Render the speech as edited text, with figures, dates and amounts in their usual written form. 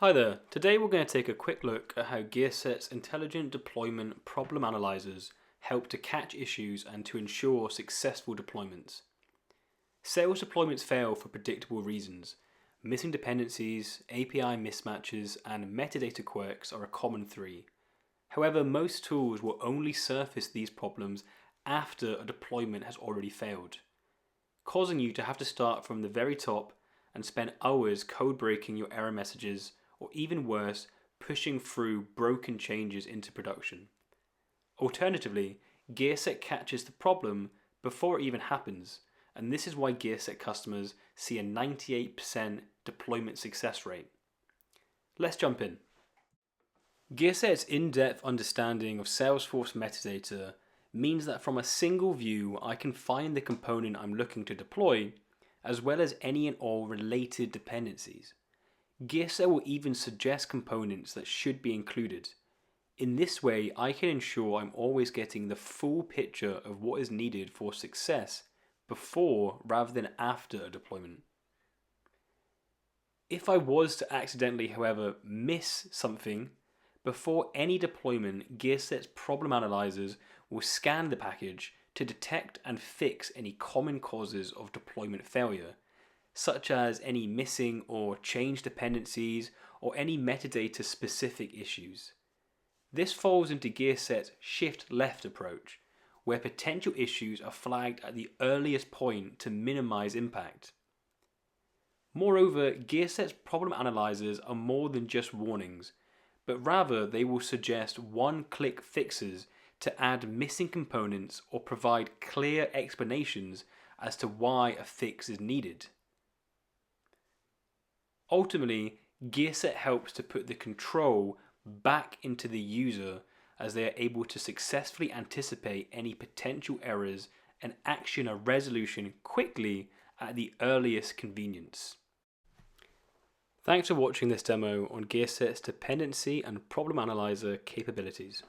Hi there, today we're going to take a quick look at how Gearset's intelligent deployment problem analyzers help to catch issues and to ensure successful deployments. Sales deployments fail for predictable reasons. Missing dependencies, API mismatches, and metadata quirks are a common three. However, most tools will only surface these problems after a deployment has already failed, causing you to have to start from the very top and spend hours code breaking your error messages, or even worse, pushing through broken changes into production. Alternatively, Gearset catches the problem before it even happens, and this is why Gearset customers see a 98% deployment success rate. Let's jump in. Gearset's in-depth understanding of Salesforce metadata means that from a single view I can find the component I'm looking to deploy, as well as any and all related dependencies. Gearset will even suggest components that should be included. In this way, I can ensure I'm always getting the full picture of what is needed for success before rather than after a deployment. If I was to accidentally, however, miss something, before any deployment, Gearset's problem analyzers will scan the package to detect and fix any common causes of deployment failure, such as any missing or changed dependencies or any metadata specific issues. This falls into Gearset's shift left approach, where potential issues are flagged at the earliest point to minimize impact. Moreover, Gearset's problem analyzers are more than just warnings, but rather they will suggest one-click fixes to add missing components or provide clear explanations as to why a fix is needed. Ultimately, Gearset helps to put the control back into the user as they are able to successfully anticipate any potential errors and action a resolution quickly at the earliest convenience. Thanks for watching this demo on Gearset's dependency and problem analyzer capabilities.